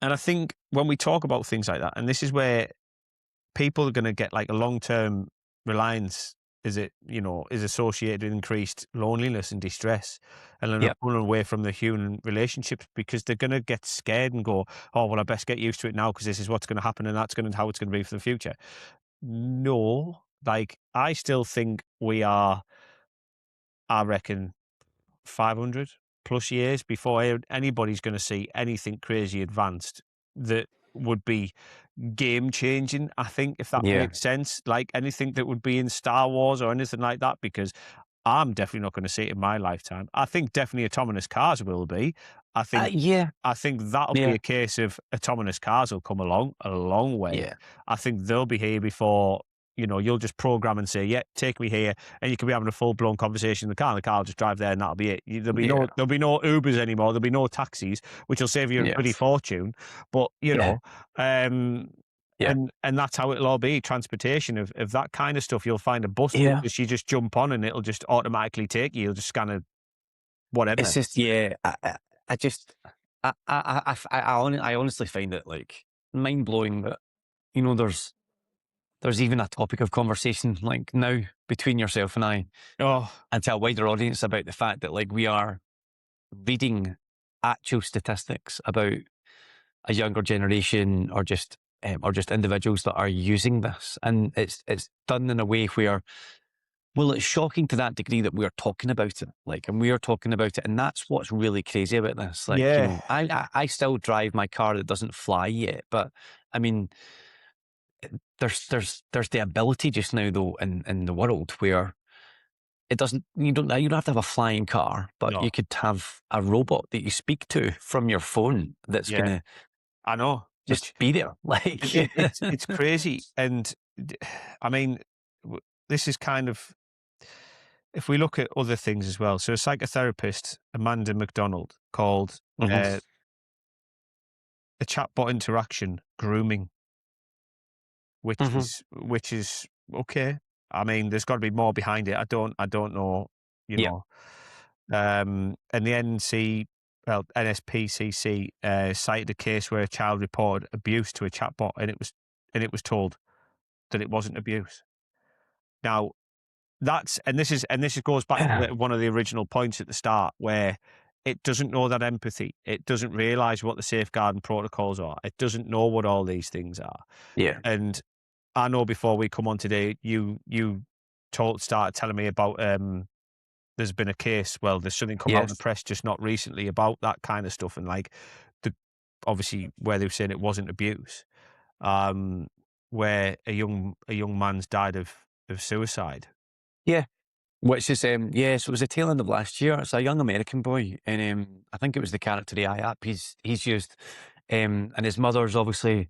and I think when we talk about things like that, and this is where people are going to get like a long-term reliance, is associated with increased loneliness and distress, and they're Yeah, not pulling away from the human relationships because they're going to get scared and go, oh well, I best get used to it now because this is what's going to happen and that's going to how it's going to be for the future. No, like, I still think we are, I reckon, 500 plus years before anybody's going to see anything crazy advanced that would be game changing. I think, if that yeah, makes sense, like anything that would be in Star Wars or anything like that, because I'm definitely not going to see it in my lifetime. I think definitely autonomous cars will be. I think yeah, I think that'll be yeah, a case of autonomous cars will come along a long way. yeah, I think they'll be here before, you'll just program and say, yeah, take me here. And you can be having a full blown conversation in the car, and the car will just drive there and that'll be it. yeah, There'll be no Ubers anymore. There'll be no taxis, which will save you a bloody yes, fortune. But, yeah, um, yeah, and that's how it'll all be. Transportation of that kind of stuff. You'll find a bus that yeah. you just jump on and it'll just automatically take you. You'll just scan a It's whatever. just, yeah, I just, I honestly find it like mind blowing that, there's even a topic of conversation like now between yourself and I Oh, and to a wider audience about the fact that like we are reading actual statistics about a younger generation or just individuals that are using this, and it's done in a way where, well, it's shocking to that degree that we are talking about it, like, and we are talking about it, and that's what's really crazy about this. Like, yeah. I still drive my car that doesn't fly yet, but I mean, there's the ability just now though in the world where it doesn't, you don't have to have a flying car, but No. you could have a robot that you speak to from your phone that's Yeah. gonna I know. just be there. Like, It's crazy. And I mean, this is kind of, if we look at other things as well. So a psychotherapist, Amanda McDonald, called Mhm. uh, a chatbot interaction grooming, Hmm. which is okay. I mean, there's got to be more behind it. I don't know, you Yeah. know. And the NSPCC cited a case where a child reported abuse to a chatbot, and it was told that it wasn't abuse. Now, this goes back to one of the original points at the start, where it doesn't know that empathy. It doesn't realize what the safeguarding protocols are. It doesn't know what all these things are. Yeah. And I know before we come on today, you started telling me about there's been a case. Well, there's something come out in the Yes. press just not recently about that kind of stuff, and like the obviously where they were saying it wasn't abuse, um, where a young man's died of suicide. Yeah. Which is, yeah, so it was the tail end of last year. It's a young American boy, and I think it was the character AI app he's used, and his mother's obviously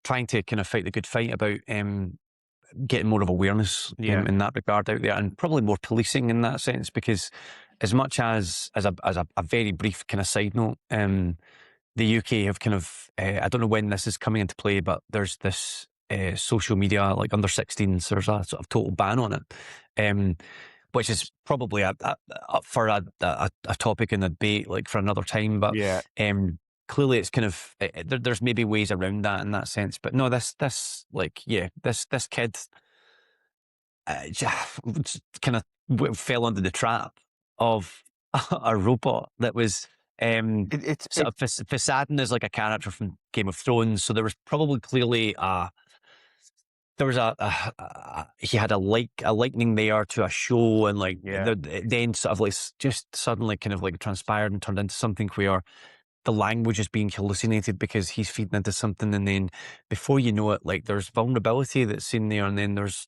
trying to kind of fight the good fight about getting more of awareness Yeah, in that regard out there, and probably more policing in that sense. Because as much as a very brief kind of side note, the UK have kind of, I don't know when this is coming into play, but there's this social media, like under 16s, there's a sort of total ban on it, um, which is probably up for a topic in a debate, like for another time. But yeah. clearly it's kind of, there's maybe ways around that in that sense. But no, this kid kind of fell under the trap of a robot that was sort It of facading as like a character from Game of Thrones. So there was probably clearly there was he had a lightning there to a show, and like Yeah, then sort of like just suddenly kind of like transpired and turned into something where the language is being hallucinated because he's feeding into something, and then before you know it, like there's vulnerability that's seen there, and then there's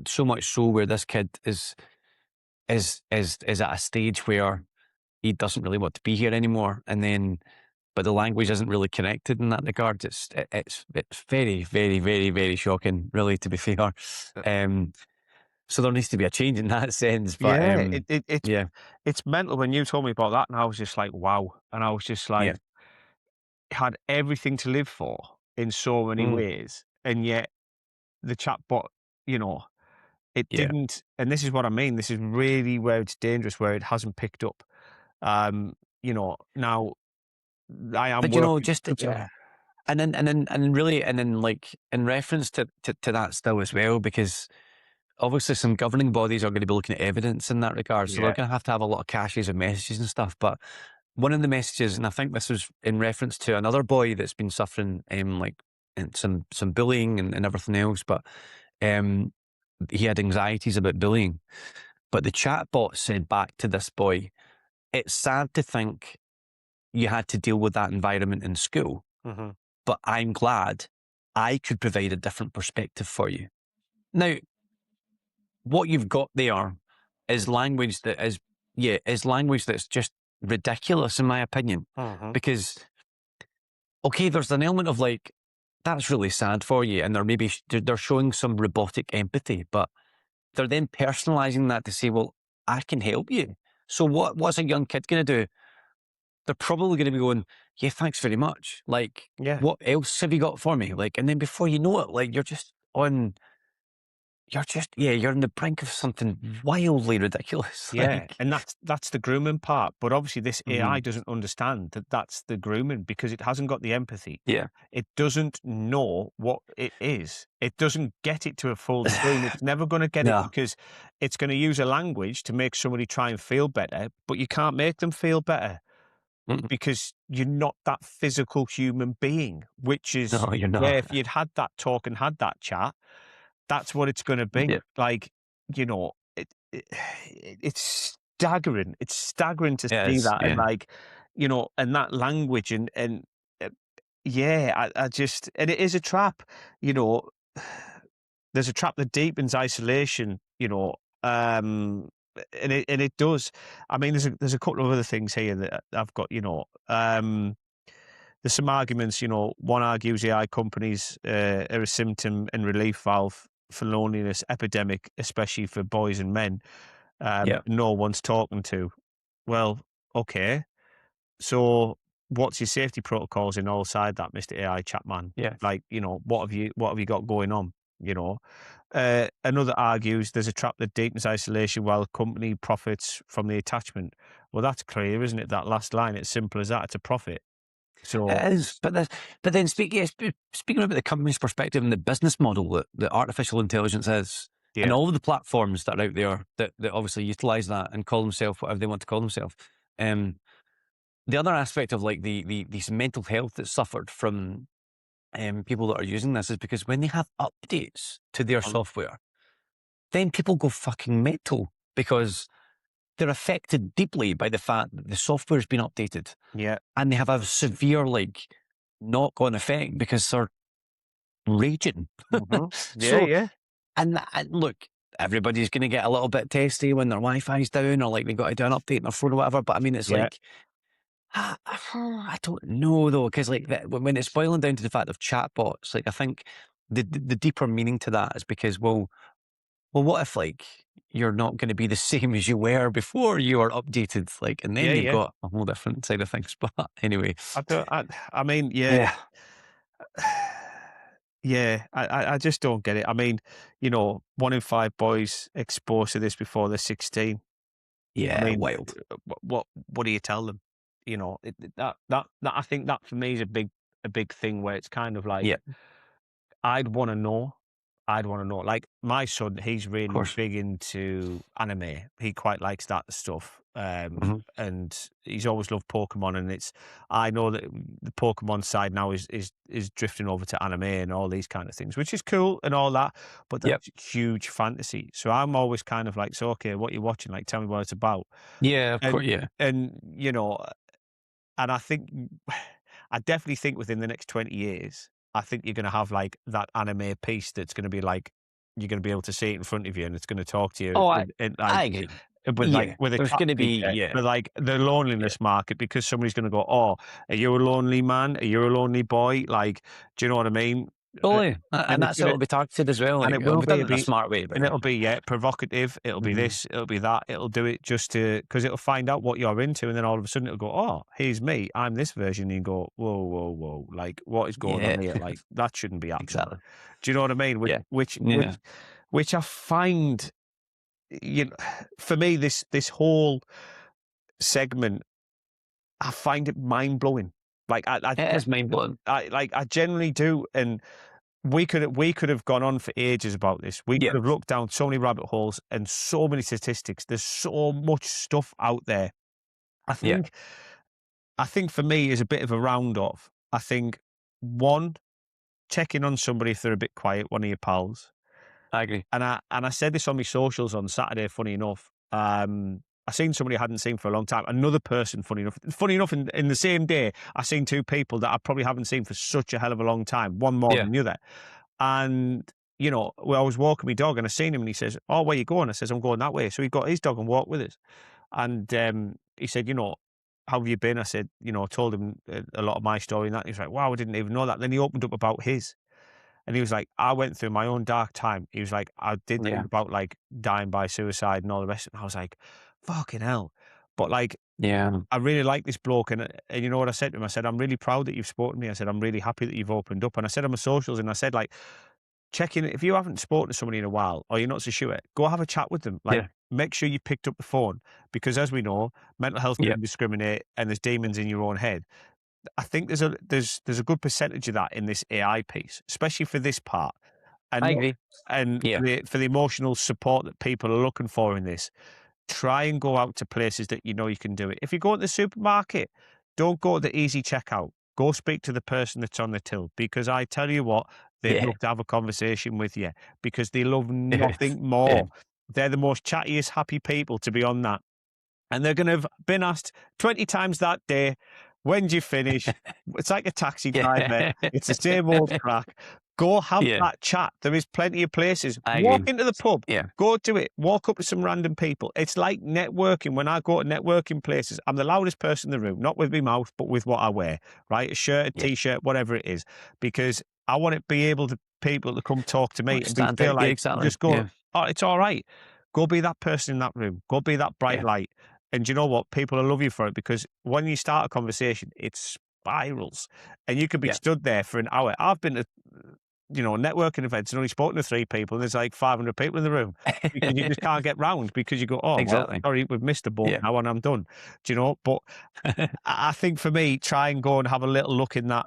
so much so where this kid is at a stage where he doesn't really want to be here anymore, and then but the language isn't really connected in that regard. It's very, very, very, very shocking, really, to be fair. uh, Um, so there needs to be a change in that sense. But yeah. yeah, It's mental when you told me about that, and I was just like, wow. And I was just like, yeah, had everything to live for in so many mm, ways, and yet the chatbot, you know, it yeah. didn't. And this is what I mean. This is really where it's dangerous, where it hasn't picked up. Now I am But you know, working. just Yeah, and then like in reference to that still as well, because obviously some governing bodies are going to be looking at evidence in that regard, so they're yeah, going to have a lot of caches of messages and stuff. But one of the messages, and I think this was in reference to another boy that's been suffering like and some bullying and everything else, but um, he had anxieties about bullying. But the chatbot said back to this boy, "It's sad to think you had to deal with that environment in school, hmm but I'm glad I could provide a different perspective for you." Now, what you've got there is language that is, yeah, is language that's just ridiculous in my opinion. hmm Because, okay, there's an element of like, that's really sad for you. And they're maybe, they're showing some robotic empathy, but they're then personalizing that to say, well, I can help you. So what's a young kid going to do? They're probably going to be going, yeah, thanks very much. Like, yeah. what else have you got for me? Like, and then before you know it, like yeah, you're on the brink of something wildly ridiculous. Yeah, Like, and that's the grooming part. But obviously, this AI mhm, doesn't understand that that's the grooming because it hasn't got the empathy. yeah, It doesn't know what it is. It doesn't get it to a full degree, and it's never going to get it no, because it's going to use a language to make somebody try and feel better. But you can't make them feel better mm, because you're not that physical human being. Which is no, you're where not. if you'd had that talk and had that chat, that's what it's gonna be. Yeah, Like, it's staggering. It's staggering to it see is. that and, Yeah, like, and that language uh, yeah, I just and it is a trap, you know? There's a trap that deepens isolation, and it does. I mean, there's a couple of other things here that I've got, there's some arguments, one argues AI companies are a symptom and relief valve for loneliness epidemic, especially for boys and men. yeah, No one's talking to. Well, okay. So what's your safety protocols in all side that, Mr. AI chat man? Yeah. Like, what have you got going on? You know, another argues there's a trap that deepens isolation while company profits from the attachment. Well, that's clear, isn't it? That last line, it's simple as that. It's a profit. So It is, but then speaking about the company's perspective and the business model that artificial intelligence is, and yeah, all of the platforms that are out there that obviously utilize that and call themselves whatever they want to call themselves. Um, the other aspect of like these mental health that's suffered from people that are using this is because when they have updates to their um, software, then people go fucking mental because they're affected deeply by the fact that the software's been updated yeah, and they have a severe like knock-on effect because they're raging. yeah, So, yeah, and look, everybody's going to get a little bit testy when their Wi-Fi's down or like they got to do an update on their phone or whatever. But I mean, it's yeah, like, I don't know though, because like when it's boiling down to the fact of chatbots, like I think the deeper meaning to that is because well, what if like you're not going to be the same as you were before you are updated, like, and then yeah, you've yeah. got a whole different side of things. But anyway, I don't. I mean, yeah. yeah, Yeah, I just don't get it. I mean, 1 in 5 boys exposed to this before they're 16. I yeah, mean, wild, what do you tell them? That I think that for me is a big thing where it's kind of like yeah, I'd want to know. I'd want to know. Like my son, he's of really course, big into anime. He quite likes that stuff. hmm And he's always loved Pokemon. And I know that the Pokemon side now is drifting over to anime and all these kind of things, which is cool and all that. But yep, that's huge fantasy. So I'm always kind of like, so okay, what you watching? Like, tell me what it's about. yeah, of And course, yeah, and and I think I definitely think within the next 20 years, I think you're gonna have like that anime piece that's gonna be like you're gonna be able to see it in front of you and it's gonna talk to you oh, in like I agree, with like yeah, with a there's chat going to be, feature yeah, for like the yeah, loneliness market because somebody's gonna go, oh, are you a lonely man? Are you a lonely boy? Like, do you know what I mean? Uh, totally, And and it's that's how gonna it'll be targeted as well. and Like it it'll will be be done a in a bit smart way, but and yeah, it'll be, yeah, provocative. It'll be hmm this, it'll be that. It'll do it just to because it'll find out what you're into, and then all of a sudden it'll go, "Oh, here's me. I'm this version." And you go, "Whoa, whoa, whoa! Like, what is going on yeah, here? Like, that shouldn't be happening." exactly, Do you know what I mean? Which, yeah, which, which, yeah, which I find, you know, for me, this whole segment, I find it mind blowing. Like, it is mind blowing. I generally do, and we could have gone on for ages about this. We Yeah, could have looked down so many rabbit holes and so many statistics. There's so much stuff out there. I yeah, think I think for me is a bit of a round off. I think one, checking on somebody if they're a bit quiet, one of your pals. I agree. And I said this on my socials on Saturday, funny enough. I seen somebody I hadn't seen for a long time. Another person, funny enough, in the same day, I seen two people that I probably haven't seen for such a hell of a long time, one more Yeah, than the other. And, I was walking my dog and I seen him and he says, "Oh, where you going?" I says, "I'm going that way." So he got his dog and walked with us. And he said, "How have you been?" I said, I told him a lot of my story and that. He was like, "Wow, I didn't even know that." Then he opened up about his. And he was like, "I went through my own dark time." He was like, "I did think yeah, about like dying by suicide and all the rest." And I was like, "Fucking hell." But like, yeah, I really like this bloke. And you know what I said to him? I said, "I'm really proud that you've spoken to me." I said, "I'm really happy that you've opened up." And I said on my socials, and I said, like, check in. If you haven't spoken to somebody in a while or you're not so sure, go have a chat with them. Like, yeah, make sure you picked up the phone because as we know, mental health yeah. doesn't discriminate and there's demons in your own head. I think there's a good percentage of that in this AI piece, especially for this part, and I not agree. and Yeah, for the emotional support that people are looking for in this. Try and go out to places that you know you can do it. If you go to the supermarket, don't go to the easy checkout. Go speak to the person that's on the till because I tell you what, they'd yeah, love to have a conversation with you because they love yeah, nothing yeah, more. They're the most chattiest, happy people to be on that. And they're going to have been asked 20 times that day, when do you finish? It's like a taxi driver. yeah, It's the same old crack. Go have yeah. that chat. There is plenty of places. I Walk agree. into the pub. Yeah, Go do it. Walk up to some random people. It's like networking. When I go to networking places, I'm the loudest person in the room, not with my mouth, but with what I wear, right? A shirt, a yeah. t-shirt, whatever it is, because I want to be able to people to come talk to me Well, and be stand feel out. Yeah, like exactly. just go, Yeah, oh, it's all right. Go be that person in that room. Go be that bright yeah, light And you know what? People will love you for it, because when you start a conversation, it spirals, and you could be stood there for an hour. I've been to, networking events and only spoken to 3 people, and there's like 500 people in the room, because you just can't get round, because you go, oh, well, Exactly. sorry, we've missed the boat Yeah. now and I'm done. Do you know? But I think for me, try and go and have a little look in that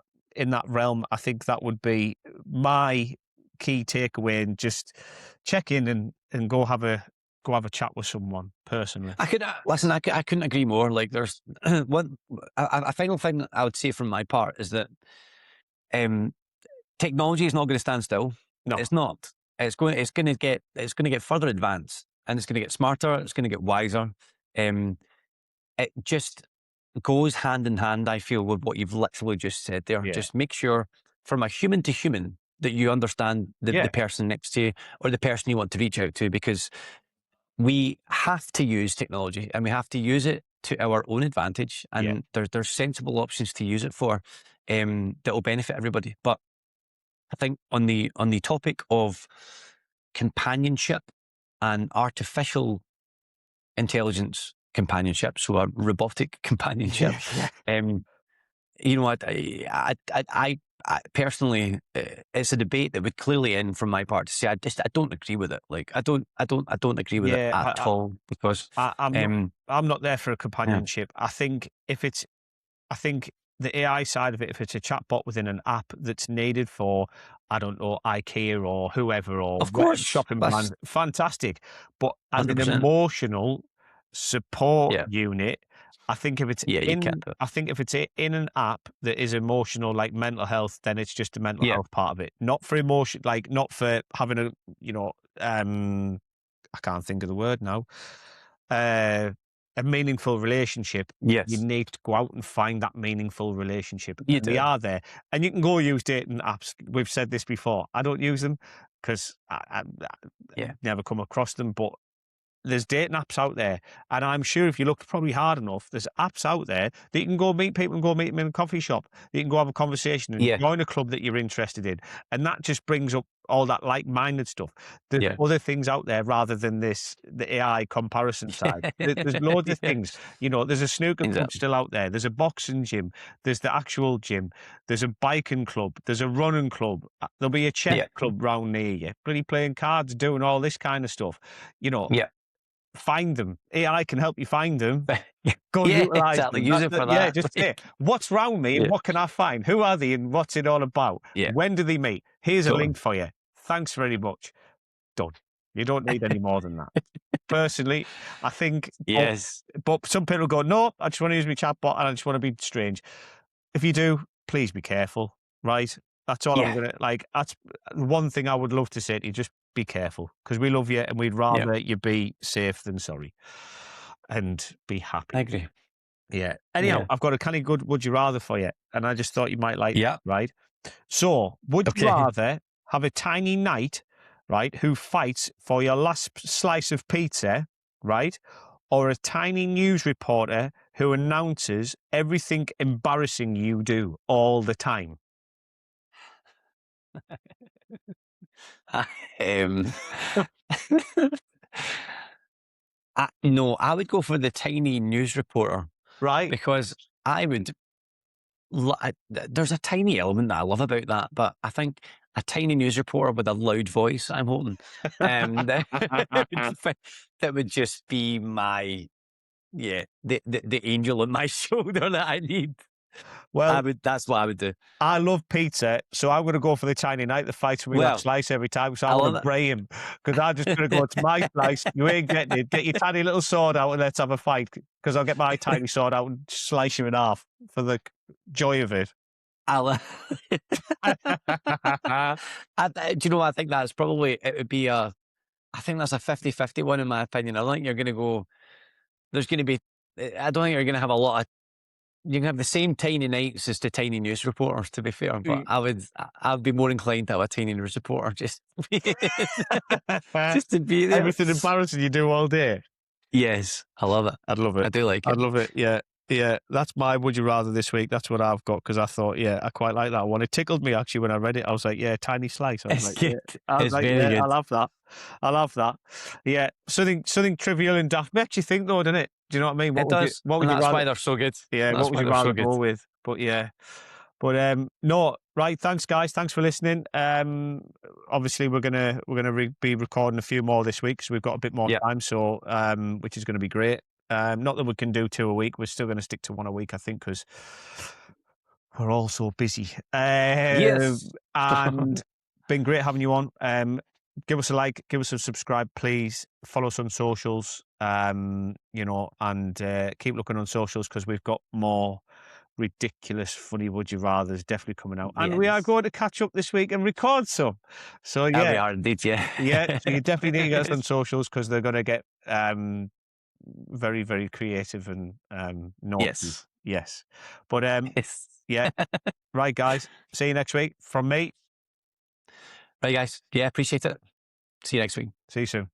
realm. I think that would be my key takeaway, and just check in and go have a chat with someone personally. I could listen. I couldn't agree more. Like, there's one a final thing I would say from my part is that technology is not going to stand still. No. It's not. It's going to get further advanced, and it's going to get smarter. It's going to get wiser. It just goes hand in hand, I feel, with what you've literally just said there. Yeah. Just make sure, from a human to human, that you understand the person next to you, or the person you want to reach out to, because we have to use technology, and we have to use it to our own advantage. And there's sensible options to use it for that will benefit everybody. But I think on the topic of companionship and artificial intelligence companionship, so a robotic companionship, you know what? I personally, it's a debate that would clearly end from my part to say I don't agree with it. Like, I don't agree with it at all, because I'm not there for a companionship. I think the AI side of it, if it's a chatbot within an app that's needed for, I don't know, IKEA or whoever, or of course, shopping brand, fantastic. But as an 100%. emotional support Yeah. unit, I think if it's you can't do it. I think if it's in an app that is emotional, like mental health, then it's just the mental health part of it, not for emotion, like not for having a, I can't think of the word now. A meaningful relationship. Yes. You need to go out and find that meaningful relationship. You And they do. are there. And you can go use dating apps. We've said this before. I don't use them because I never come across them, but there's dating apps out there, and I'm sure if you look probably hard enough, there's apps out there that you can go meet people and go meet them in a coffee shop. You can go have a conversation and join a club that you're interested in, and that just brings up all that like-minded stuff. There's other things out there rather than the AI comparison side. There's loads of things. There's a snooker club still out there. There's a boxing gym. There's the actual gym. There's a biking club. There's a running club. There'll be a chess club round near you. Bloody playing cards, doing all this kind of stuff. Find them. AI can help you find them. Go and utilize them. Use it for that. Just say, what's round me and what can I find? Who are they and what's it all about? When do they meet? Here's a link for you. Thanks very much. Done. You don't need any more than that. Personally, I think. Yes. But some people go, no, I just want to use my chatbot and I just want to be strange. If you do, please be careful, right? That's all I'm going to, that's one thing I would love to say to you. Just be careful, because we love you and we'd rather you be safe than sorry and be happy. I agree. Yeah. Anyhow, I've got a kind of good would you rather for you, and I just thought you might like it, right? So, would you rather have a tiny knight, right, who fights for your last slice of pizza, right, or a tiny news reporter who announces everything embarrassing you do all the time? No, I would go for the tiny news reporter, right? Because I would. There's a tiny element that I love about that, but I think a tiny news reporter with a loud voice, I'm hoping, that would just be my the angel on my shoulder that I need. Well, that's what I would do. I love pizza, so I'm going to go for the tiny knight that fights for me that slice every time. So I want to bray him, because I'm just going to go, it's my slice. You ain't getting it. Get your tiny little sword out and let's have a fight, because I'll get my tiny sword out and slice you in half for the joy of it. Do you know, I think that's probably, it would be I think that's a 50-50 one in my opinion. I don't think you're going to go, there's going to be, I don't think you're going to have a lot of, you can have the same tiny knights as the tiny news reporters, to be fair, but I'd be more inclined to have a tiny news reporter just to be there. Everything embarrassing you do all day. Yes, I love it. I'd love it. I do like it. I'd love it. Yeah. Yeah, that's my would you rather this week. That's what I've got, because I thought, I quite like that one. It tickled me actually when I read it. I was like, tiny slice. I was like, very good. I love that. I love that. Yeah, something trivial and daft makes you think, though, doesn't it? Do you know what I mean? It does, What would and you that's rather? why they're so good. Yeah, what That's would why you they're rather so good. go with? But yeah, but no, right. Thanks, guys. Thanks for listening. Obviously, we're gonna be recording a few more this week because we've got a bit more time. So, which is going to be great. Not that we can do 2 a week. We're still going to stick to 1 a week, I think, because we're all so busy. Yes. And been great having you on. Give us a like, give us a subscribe, please. Follow us on socials, you know, and keep looking on socials because we've got more ridiculous, funny would you rather's definitely coming out. And we are Yes. going to catch up this week and record some. So We yeah, are indeed, yeah. yeah. So you definitely need to get us on socials because they're going to get very, very creative and naughty. Yes. Yes. But Yes. yeah. Right, guys. See you next week from me. Right, guys. Yeah, appreciate it. See you next week. See you soon.